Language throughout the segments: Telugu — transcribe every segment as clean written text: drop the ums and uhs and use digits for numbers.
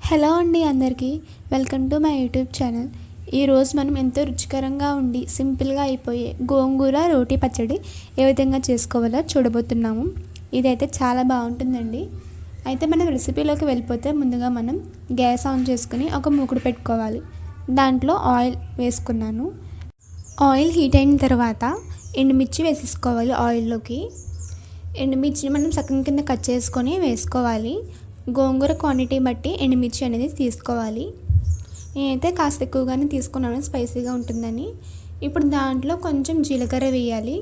హలో అండి అందరికీ welcome to my YouTube channel. ఈరోజు మనం ఎంతో రుచికరంగా ఉండి సింపుల్గా అయిపోయే గోంగూర రోటి పచ్చడి ఏ విధంగా చేసుకోవాలో చూడబోతున్నాము. ఇదైతే చాలా బాగుంటుందండి. అయితే మనం రెసిపీలోకి వెళ్ళిపోతే ముందుగా మనం గ్యాస్ ఆన్ చేసుకుని ఒక మూకుడు పెట్టుకోవాలి. దాంట్లో ఆయిల్ వేసుకున్నాను. ఆయిల్ హీట్ అయిన తర్వాత ఎండుమిర్చి వేసేసుకోవాలి. ఆయిల్లోకి ఎండుమిర్చిని మనం సగం కింద కట్ చేసుకొని వేసుకోవాలి. గోంగూర క్వాంటిటీ బట్టి ఎండుమిర్చి అనేది తీసుకోవాలి. నేనైతే కాస్త ఎక్కువగానే తీసుకున్నాను, స్పైసీగా ఉంటుందని. ఇప్పుడు దాంట్లో కొంచెం జీలకర్ర వేయాలి.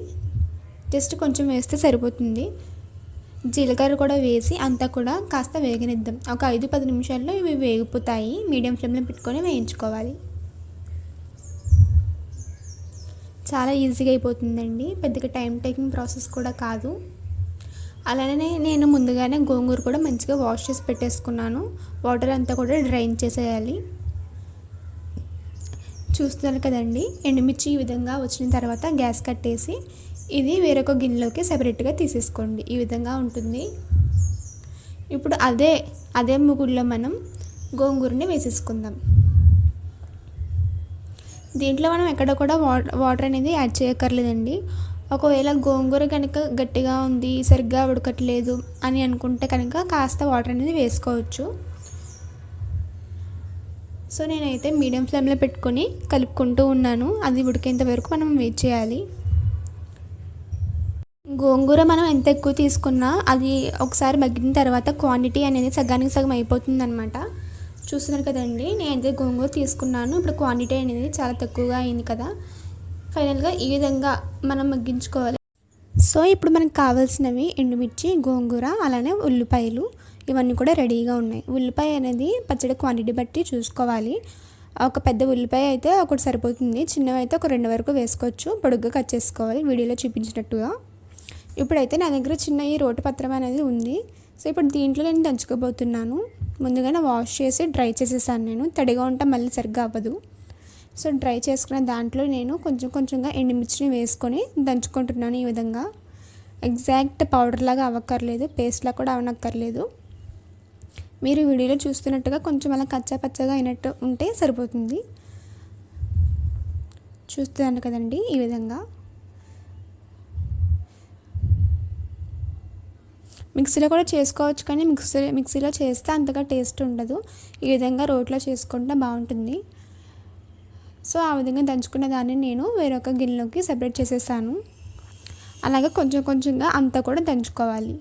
జస్ట్ కొంచెం వేస్తే సరిపోతుంది. జీలకర్ర కూడా వేసి అంతా కూడా కాస్త వేగనిద్దాం. ఒక 5-10 నిమిషాల్లో ఇవి వేగిపోతాయి. మీడియం ఫ్లేమ్లో పెట్టుకొని వేయించుకోవాలి. చాలా ఈజీగా అయిపోతుందండి. పెద్దగా టైం టేకింగ్ ప్రాసెస్ కూడా కాదు. అలానే నేను ముందుగానే గోంగూర కూడా మంచిగా వాష్ చేసి పెట్టేసుకున్నాను. వాటర్ అంతా కూడా డ్రైన్ చేసేయాలి. చూస్తున్నారు కదండి, ఎండుమిర్చి ఈ విధంగా వచ్చిన తర్వాత గ్యాస్ కట్టేసి ఇది వేరొక గిన్నెలోకి సెపరేట్గా తీసేసుకోండి. ఈ విధంగా ఉంటుంది. ఇప్పుడు అదే ముగుడులో మనం గోంగూరని వేసేసుకుందాం. దీంట్లో మనం ఎక్కడ కూడా వాటర్ అనేది యాడ్ చేయక్కర్లేదండి. ఒకవేళ గోంగూర కనుక గట్టిగా ఉంది, సరిగ్గా ఉడకట్లేదు అని అనుకుంటే కనుక కాస్త వాటర్ అనేది వేసుకోవచ్చు. సో నేనైతే మీడియం ఫ్లేమ్లో పెట్టుకొని కలుపుకుంటూ ఉన్నాను. అది ఉడికేంత వరకు మనం వెయిట్ చేయాలి. గోంగూర మనం ఎంత ఎక్కువ తీసుకున్నా అది ఒకసారి మగ్గిన తర్వాత క్వాంటిటీ అనేది సగానికి సగం అయిపోతుందన్నమాట. చూస్తున్నారు కదండి, నేనైతే గోంగూర తీసుకున్నాను. ఇప్పుడు క్వాంటిటీ అనేది చాలా తక్కువగా అయింది కదా. ఫైనల్గా ఈ విధంగా మనం మగ్గించుకోవాలి. సో ఇప్పుడు మనకు కావాల్సినవి ఎండుమిర్చి, గోంగూర, అలానే ఉల్లిపాయలు, ఇవన్నీ కూడా రెడీగా ఉన్నాయి. ఉల్లిపాయ అనేది పచ్చడి క్వాంటిటీ బట్టి చూసుకోవాలి. ఒక పెద్ద ఉల్లిపాయ అయితే ఒకటి సరిపోతుంది. చిన్నవి అయితే ఒక 2 వరకు వేసుకోవచ్చు. పొడుగ్గా కట్ చేసుకోవాలి వీడియోలో చూపించినట్టుగా. ఇప్పుడైతే నా దగ్గర చిన్న ఈ రోటి పత్రం అనేది ఉంది. సో ఇప్పుడు దీంట్లో నేను దంచుకోబోతున్నాను. ముందుగానే వాష్ చేసి డ్రై చేసేసాను. నేను తడిగా ఉంటే మళ్ళీ సరిగ్గా అవ్వదు. సో డ్రై చేసుకున్న దాంట్లో నేను కొంచెంగా ఎండుమిర్చిని వేసుకొని దంచుకుంటున్నాను. ఈ విధంగా ఎగ్జాక్ట్ పౌడర్ లాగా అవ్వక్కర్లేదు, పేస్ట్లా కూడా అవనక్కర్లేదు. మీరు వీడియోలో చూస్తున్నట్టుగా కొంచెం అలా కచ్చా పచ్చగా అయినట్టు ఉంటే సరిపోతుంది. చూస్తున్నాను కదండి, ఈ విధంగా. మిక్సీలో కూడా చేసుకోవచ్చు, కానీ మిక్సీలో చేస్తే అంతగా టేస్ట్ ఉండదు. ఈ విధంగా రోట్లో చేసుకుంటే బాగుంటుంది. సో ఆ విధంగా దంచుకున్న దాన్ని నేను వేరొక గిన్నెలోకి సెపరేట్ చేసేసాను. అలాగే కొంచెంగా అంతా కూడా దంచుకోవాలి.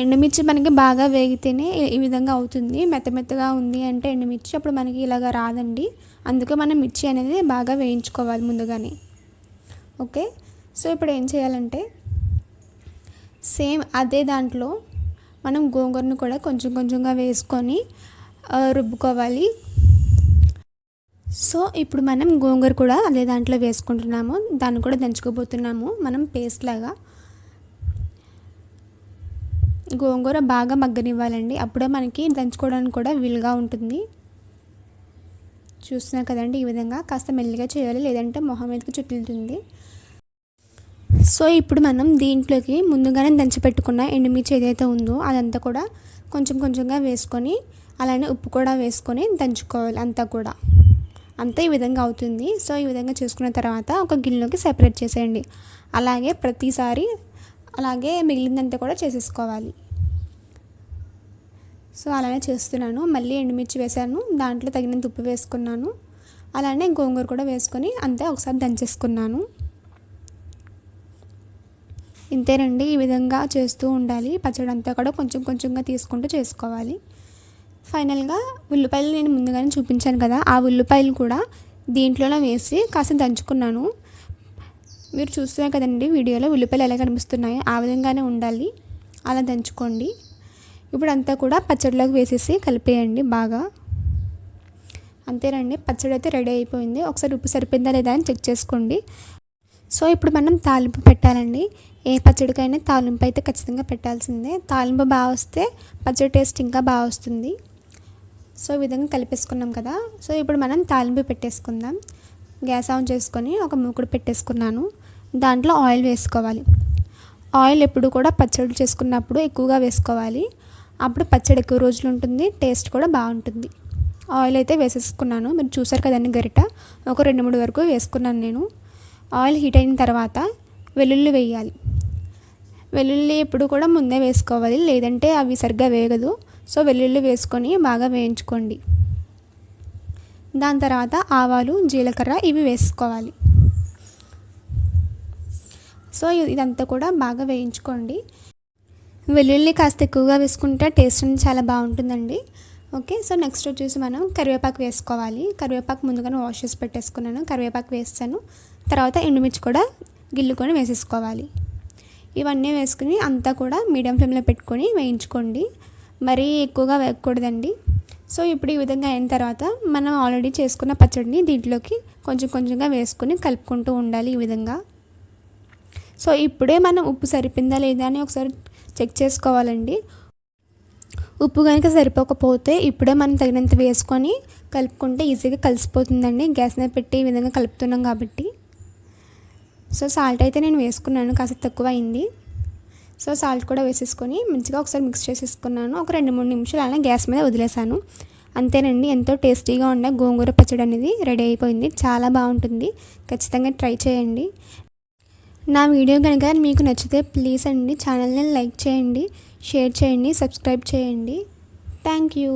ఎండుమిర్చి మనకి బాగా వేగితేనే ఈ విధంగా అవుతుంది. మెత్తగా ఉంది అంటే ఎండుమిర్చి అప్పుడు మనకి ఇలాగా రాదండి. అందుకే మనం మిర్చి అనేది బాగా వేయించుకోవాలి ముందుగానే. ఓకే, సో ఇప్పుడు ఏం చేయాలంటే సేమ్ అదే దాంట్లో మనం గోంగూరను కూడా కొంచెంగా వేసుకొని రుబ్బుకోవాలి. సో ఇప్పుడు మనం గోంగూర కూడా అదే దాంట్లో వేసుకుంటున్నాము. దాన్ని కూడా దంచుకోబోతున్నాము మనం పేస్ట్ లాగా. గోంగూర బాగా మగ్గనివ్వాలండి, అప్పుడే మనకి దంచుకోవడానికి కూడా వీలుగా ఉంటుంది. చూస్తున్నారు కదండి, ఈ విధంగా కాస్త మెల్లిగా చేయాలి, లేదంటే మొహం మీదకి చుట్టుతుంది. సో ఇప్పుడు మనం దీంట్లోకి ముందుగానే దంచిపెట్టుకున్న ఎండుమిర్చి ఏదైతే ఉందో అదంతా కూడా కొంచెంగా వేసుకొని, అలానే ఉప్పు కూడా వేసుకొని దంచుకోవాలి. అంతా ఈ విధంగా అవుతుంది. సో ఈ విధంగా చేసుకున్న తర్వాత ఒక గిన్నెలోకి సెపరేట్ చేసేయండి. అలాగే ప్రతిసారి అలాగే మిగిలిందంతా కూడా చేసేసుకోవాలి. సో అలానే చేస్తున్నాను. మళ్ళీ ఎండుమిర్చి వేసాను, దాంట్లో తగినంత ఉప్పు వేసుకున్నాను, అలానే గోంగూర కూడా వేసుకొని అంతా ఒకసారి దంచేసుకున్నాను. ఇంతేనండి, ఈ విధంగా చేస్తూ ఉండాలి. పచ్చడి అంతా కూడా కొంచెంగా తీసుకుంటూ చేసుకోవాలి. ఫైనల్గా ఉల్లిపాయలు నేను ముందుగానే చూపించాను కదా, ఆ ఉల్లిపాయలు కూడా దీంట్లోనే వేసి కాస్త దంచుకున్నాను. మీరు చూస్తున్నారు కదండి వీడియోలో ఉల్లిపాయలు ఎలా కనిపిస్తున్నాయో ఆ విధంగానే ఉండాలి. అలా దంచుకోండి. ఇప్పుడు అంతా కూడా పచ్చడిలోకి వేసేసి కలిపేయండి బాగా. అంతేనండి, పచ్చడి అయితే రెడీ అయిపోయింది. ఒకసారి ఉప్పు సరిపోయిందా లేదా అని చెక్ చేసుకోండి. సో ఇప్పుడు మనం తాలింపు పెట్టాలండి. ఏ పచ్చడికైనా తాలింపు అయితే ఖచ్చితంగా పెట్టాల్సిందే. తాలింపు బాగా వస్తే పచ్చడి టేస్ట్ ఇంకా బాగా వస్తుంది. సో ఈ విధంగా కలిపేసుకున్నాం కదా. సో ఇప్పుడు మనం తాలింపు పెట్టేసుకుందాం. గ్యాస్ ఆన్ చేసుకొని ఒక మూకుడు పెట్టేసుకున్నాను. దాంట్లో ఆయిల్ వేసుకోవాలి. ఆయిల్ ఎప్పుడు కూడా పచ్చడి చేసుకున్నప్పుడు ఎక్కువగా వేసుకోవాలి. అప్పుడు పచ్చడి ఎక్కువ రోజులు ఉంటుంది, టేస్ట్ కూడా బాగుంటుంది. ఆయిల్ అయితే వేసేసుకున్నాను. మీరు చూసారు కదండి గరిట, ఒక 2-3 వరకు వేసుకున్నాను నేను. ఆయిల్ హీట్ అయిన తర్వాత వెల్లుల్లి వేయాలి. వెల్లుల్లి ఎప్పుడు కూడా ముందే వేసుకోవాలి, లేదంటే అవి సరిగ్గా వేగదు. సో వెల్లుల్లి వేసుకొని బాగా వేయించుకోండి. దాని తర్వాత ఆవాలు, జీలకర్ర ఇవి వేసుకోవాలి. సో ఇదంతా కూడా బాగా వేయించుకోండి. వెల్లుల్లి కాస్త ఎక్కువగా వేసుకుంటే టేస్ట్ అనేది చాలా బాగుంటుందండి. ఓకే, సో నెక్స్ట్ వచ్చేసి మనం కరివేపాకు వేసుకోవాలి. కరివేపాకు ముందుగానే వాష్ చేసి పెట్టేసుకున్నాను. కరివేపాకు వేస్తాను. తర్వాత ఎండుమిర్చి కూడా గిల్లుకొని వేసేసుకోవాలి. ఇవన్నీ వేసుకుని అంతా కూడా మీడియం ఫ్లేమ్లో పెట్టుకొని వేయించుకోండి. మరీ ఎక్కువగా వేయకూడదండి. సో ఇప్పుడు ఈ విధంగా అయిన తర్వాత మనం ఆల్రెడీ చేసుకున్న పచ్చడిని దీంట్లోకి కొంచెం కొంచెంగా వేసుకొని కలుపుకుంటూ ఉండాలి ఈ విధంగా. సో ఇప్పుడే మనం ఉప్పు సరిపోయిందా లేదా అని ఒకసారి చెక్ చేసుకోవాలండి. ఉప్పు కనుక సరిపోకపోతే ఇప్పుడే మనం తగినంత వేసుకొని కలుపుకుంటే ఈజీగా కలిసిపోతుందండి. గ్యాస్ మీద పెట్టి ఈ విధంగా కలుపుతున్నాం కాబట్టి. సో సాల్ట్ అయితే నేను వేసుకున్నాను, కాస్త తక్కువ అయింది. సో సాల్ట్ కూడా వేసేసుకొని మంచిగా ఒకసారి మిక్స్ చేసేసుకున్నాను. ఒక 2-3 నిమిషాలు అలా గ్యాస్ మీద వదిలేసాను. అంతేనండి, ఎంతో టేస్టీగా ఉండే గోంగూర పచ్చడి అనేది రెడీ అయిపోయింది. చాలా బాగుంటుంది, ఖచ్చితంగా ట్రై చేయండి. నా వీడియో కనుక మీకు నచ్చితే ప్లీజ్ అండి ఛానల్ని లైక్ చేయండి, షేర్ చేయండి, సబ్స్క్రైబ్ చేయండి. Thank you.